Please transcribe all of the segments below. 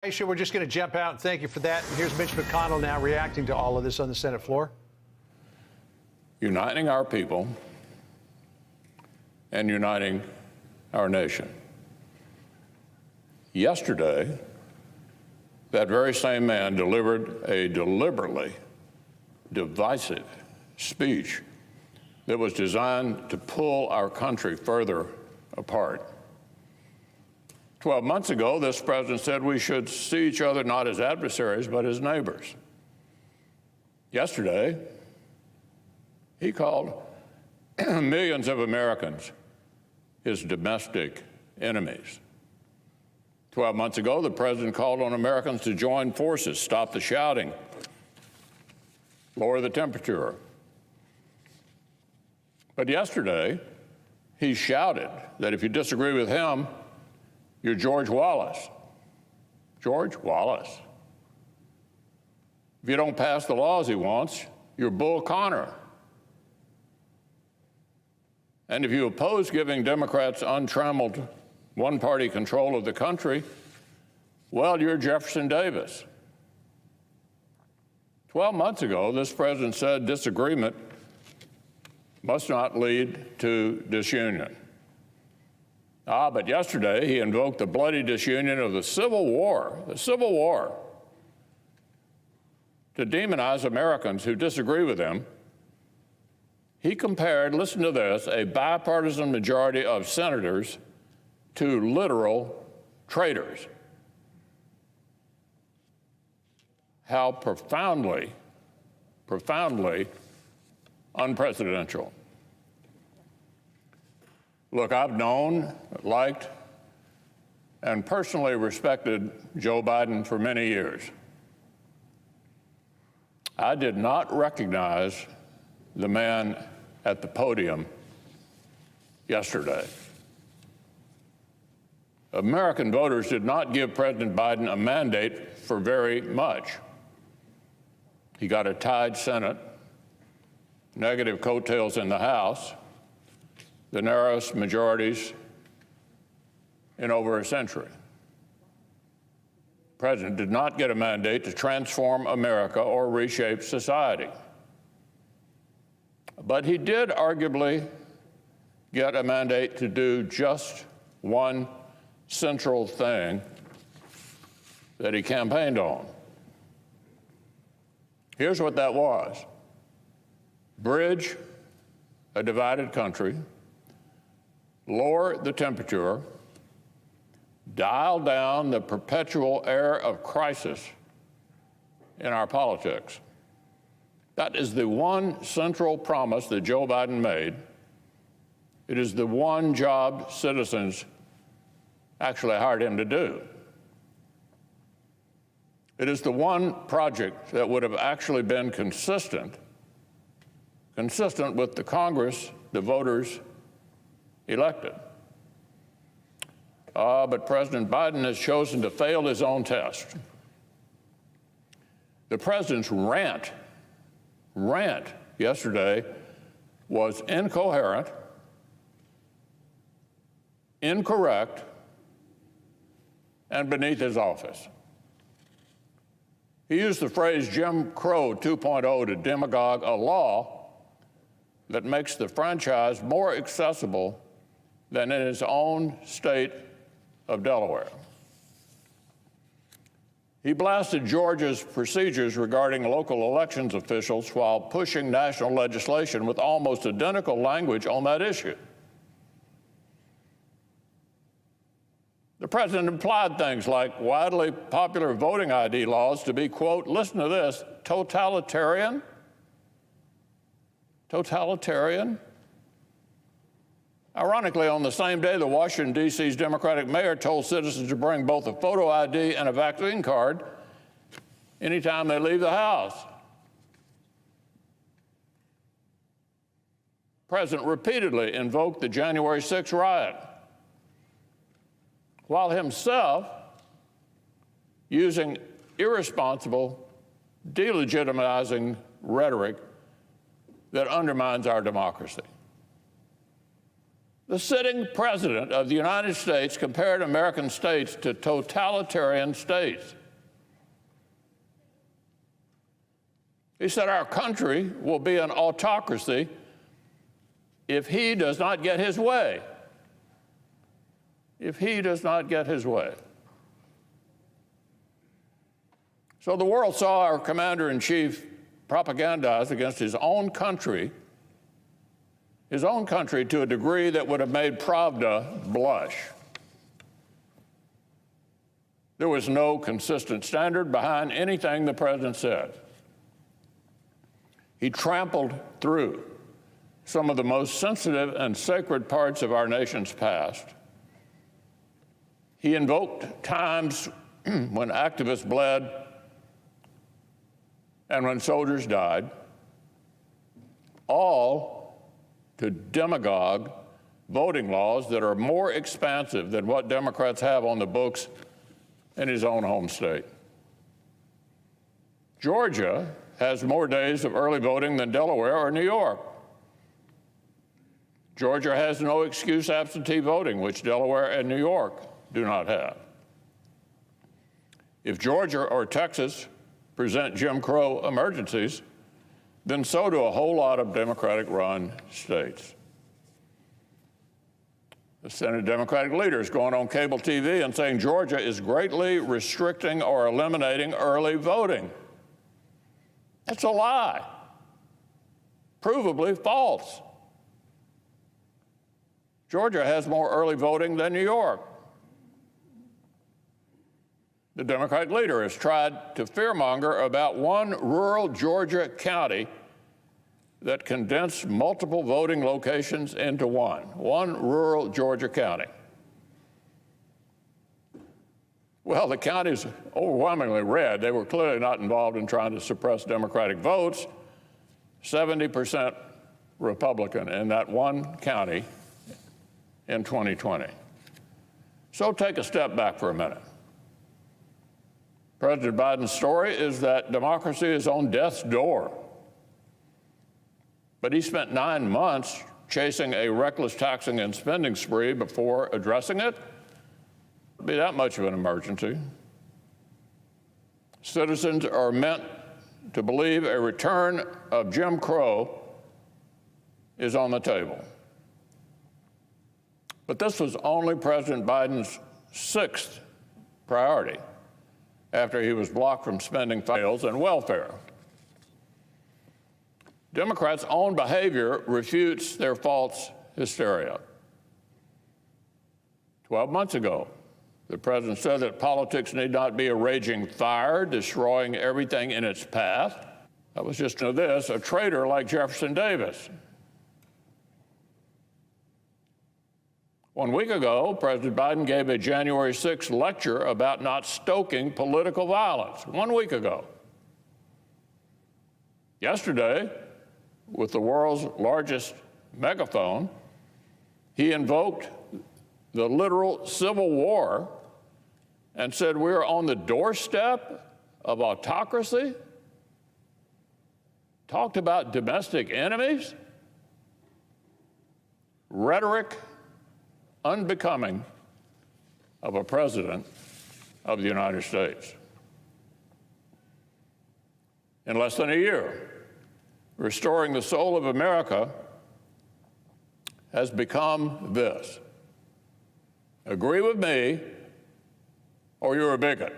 Aisha, we're just going to jump out and thank you for that. Here's Mitch McConnell now reacting to all of this on the Senate floor. Uniting our people and uniting our nation. Yesterday, that very same man delivered a deliberately divisive speech that was designed to pull our country further apart. 12 months ago, this president said we should see each other not as adversaries, but as neighbors. Yesterday, he called millions of Americans his domestic enemies. 12 months ago, the president called on Americans to join forces, stop the shouting, lower the temperature. But yesterday, he shouted that if you disagree with him, you're George Wallace. George Wallace. If you don't pass the laws he wants, you're Bull Connor. And if you oppose giving Democrats untrammeled one-party control of the country, well, you're Jefferson Davis. 12 months ago, this president said disagreement must not lead to disunion. But yesterday he invoked the bloody disunion of the Civil War, to demonize Americans who disagree with him. He compared, listen to this, a bipartisan majority of senators to literal traitors. How profoundly unpresidential. Look, I've known, liked, and personally respected Joe Biden for many years. I did not recognize the man at the podium yesterday. American voters did not give President Biden a mandate for very much. He got a tied Senate, negative coattails in the House, the narrowest majorities in over a century. The president did not get a mandate to transform America or reshape society. But he did arguably get a mandate to do just one central thing that he campaigned on. Here's what that was: bridge a divided country, lower the temperature, dial down the perpetual air of crisis in our politics. That is the one central promise that Joe Biden made. It is the one job citizens actually hired him to do. It is the one project that would have actually been consistent with the Congress the voters elected. But President Biden has chosen to fail his own test. The president's rant yesterday was incoherent, incorrect, and beneath his office. He used the phrase Jim Crow 2.0 to demagogue a law that makes the franchise more accessible than in his own state of Delaware. He blasted Georgia's procedures regarding local elections officials while pushing national legislation with almost identical language on that issue. The president implied things like widely popular voting ID laws to be, quote, listen to this, totalitarian. Ironically, on the same day, the Washington, D.C.'s Democratic mayor told citizens to bring both a photo ID and a vaccine card anytime they leave the house. The president repeatedly invoked the January 6th riot, while himself using irresponsible, delegitimizing rhetoric that undermines our democracy. The sitting president of the United States compared American states to totalitarian states. He said our country will be an autocracy if he does not get his way. If he does not get his way. So the world saw our commander-in-chief propagandize against his own country to a degree that would have made Pravda blush. There was no consistent standard behind anything the president said. He trampled through some of the most sensitive and sacred parts of our nation's past. He invoked times when activists bled and when soldiers died, all to demagogue voting laws that are more expansive than what Democrats have on the books in his own home state. Georgia has more days of early voting than Delaware or New York. Georgia has no excuse absentee voting, which Delaware and New York do not have. If Georgia or Texas present Jim Crow emergencies, then so do a whole lot of Democratic-run states. The Senate Democratic leaders going on cable TV and saying Georgia is greatly restricting or eliminating early voting. That's a lie, provably false. Georgia has more early voting than New York. The Democratic leader has tried to fearmonger about one rural Georgia county that condensed multiple voting locations into one rural Georgia county. Well, the county's overwhelmingly red. They were clearly not involved in trying to suppress Democratic votes. 70% Republican in that one county in 2020. So take a step back for a minute. President Biden's story is that democracy is on death's door. But he spent 9 months chasing a reckless taxing and spending spree before addressing it. It'd be that much of an emergency. Citizens are meant to believe a return of Jim Crow is on the table. But this was only President Biden's 6th priority after he was blocked from spending fails and welfare. Democrats' own behavior refutes their false hysteria. 12 months ago, the president said that politics need not be a raging fire, destroying everything in its path. That was just a traitor like Jefferson Davis. 1 week ago, President Biden gave a January 6th lecture about not stoking political violence. 1 week ago. Yesterday, with the world's largest megaphone, he invoked the literal civil war and said we're on the doorstep of autocracy, talked about domestic enemies, rhetoric unbecoming of a president of the United States. In less than a year, restoring the soul of America has become this: agree with me or you're a bigot.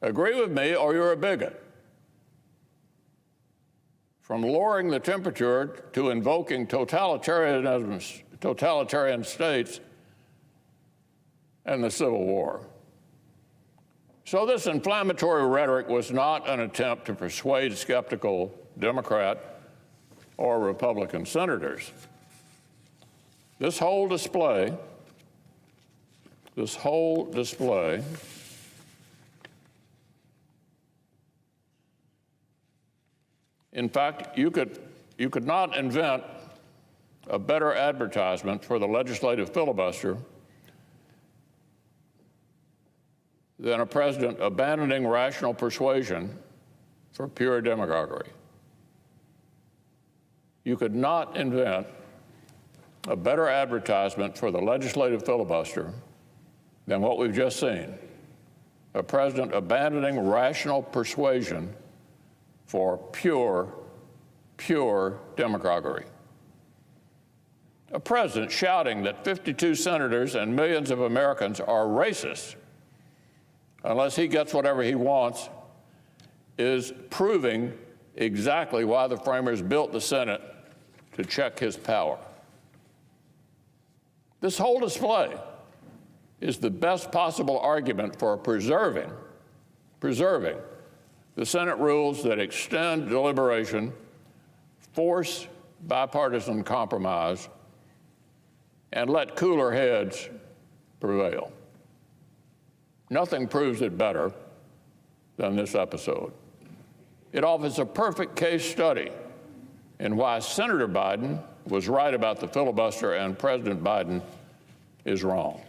Agree with me or you're a bigot. From lowering the temperature to invoking totalitarian states and the Civil War. So this inflammatory rhetoric was not an attempt to persuade skeptical Democrat or Republican senators. This whole display, in fact, you could not invent a better advertisement for the legislative filibuster than a president abandoning rational persuasion for pure demagoguery. You could not invent a better advertisement for the legislative filibuster than what we've just seen: a president abandoning rational persuasion for pure demagoguery. A president shouting that 52 senators and millions of Americans are racist unless he gets whatever he wants is proving exactly why the framers built the Senate, to check his power. This whole display is the best possible argument for preserving the Senate rules that extend deliberation, force bipartisan compromise, and let cooler heads prevail. Nothing proves it better than this episode. It offers a perfect case study in why Senator Biden was right about the filibuster and President Biden is wrong.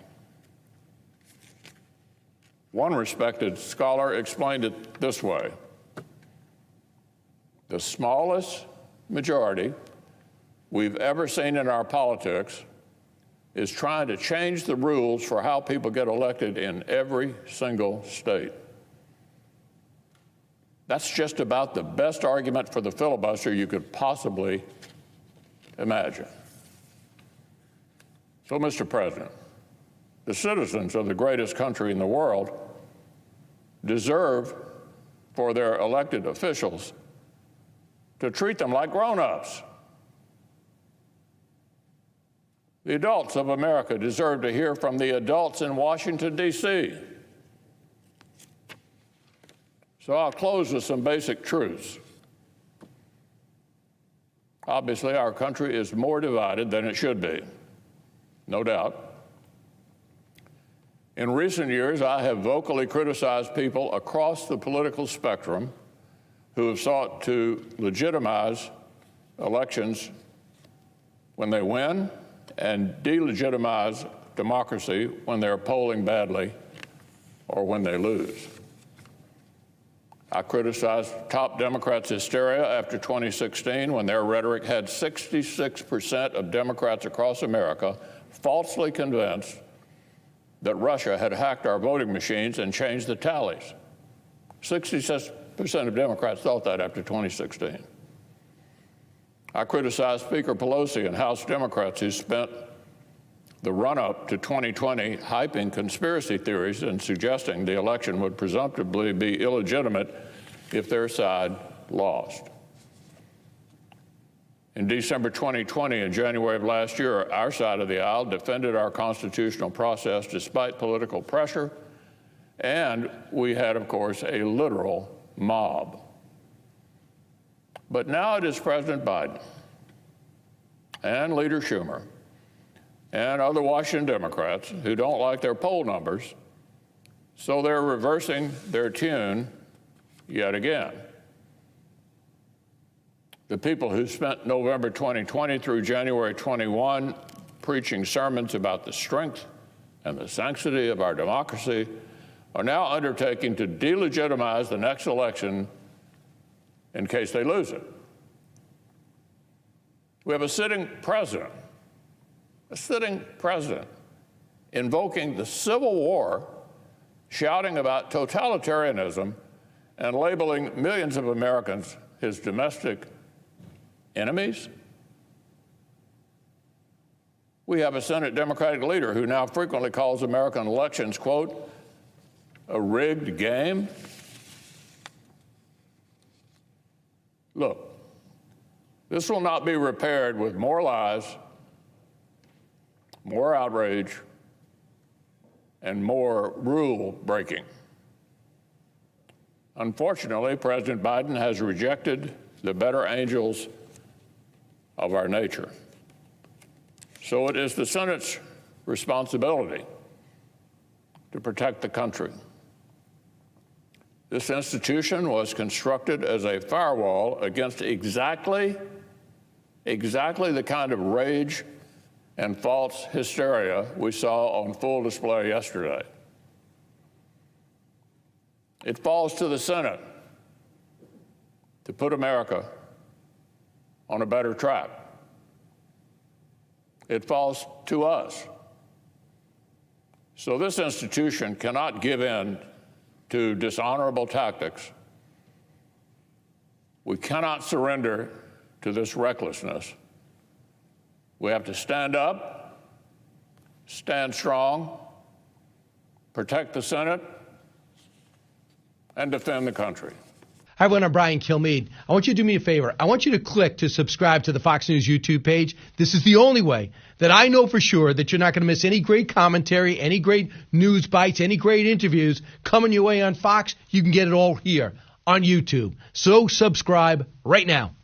One respected scholar explained it this way: the smallest majority we've ever seen in our politics is trying to change the rules for how people get elected in every single state. That's just about the best argument for the filibuster you could possibly imagine. So, Mr. President, the citizens of the greatest country in the world deserve for their elected officials to treat them like grown-ups. The adults of America deserve to hear from the adults in Washington, D.C. So I'll close with some basic truths. Obviously, our country is more divided than it should be, no doubt. In recent years, I have vocally criticized people across the political spectrum who have sought to legitimize elections when they win and delegitimize democracy when they're polling badly or when they lose. I criticized top Democrats' hysteria after 2016 when their rhetoric had 66% of Democrats across America falsely convinced that Russia had hacked our voting machines and changed the tallies. 66% of Democrats thought that after 2016. I criticized Speaker Pelosi and House Democrats who spent the run-up to 2020 hyping conspiracy theories and suggesting the election would presumptively be illegitimate if their side lost. In December 2020 and January of last year, our side of the aisle defended our constitutional process despite political pressure, and we had, of course, a literal mob. But now it is President Biden and Leader Schumer and other Washington Democrats who don't like their poll numbers, so they're reversing their tune yet again. The people who spent November 2020 through January 21 preaching sermons about the strength and the sanctity of our democracy are now undertaking to delegitimize the next election in case they lose it. We have a sitting president invoking the Civil War, shouting about totalitarianism, and labeling millions of Americans his domestic enemies. We have a Senate Democratic leader who now frequently calls American elections, quote, a rigged game. Look, this will not be repaired with more lies, more outrage, and more rule breaking. Unfortunately, President Biden has rejected the better angels of our nature. So it is the Senate's responsibility to protect the country. This institution was constructed as a firewall against exactly the kind of rage and false hysteria we saw on full display yesterday. It falls to the Senate to put America on a better track. It falls to us. So this institution cannot give in to dishonorable tactics. We cannot surrender to this recklessness. We have to stand up, stand strong, protect the Senate, and defend the country. Hi, everyone. I'm Brian Kilmeade. I want you to do me a favor. I want you to click to subscribe to the Fox News YouTube page. This is the only way that I know for sure that you're not going to miss any great commentary, any great news bites, any great interviews coming your way on Fox. You can get it all here on YouTube. So subscribe right now.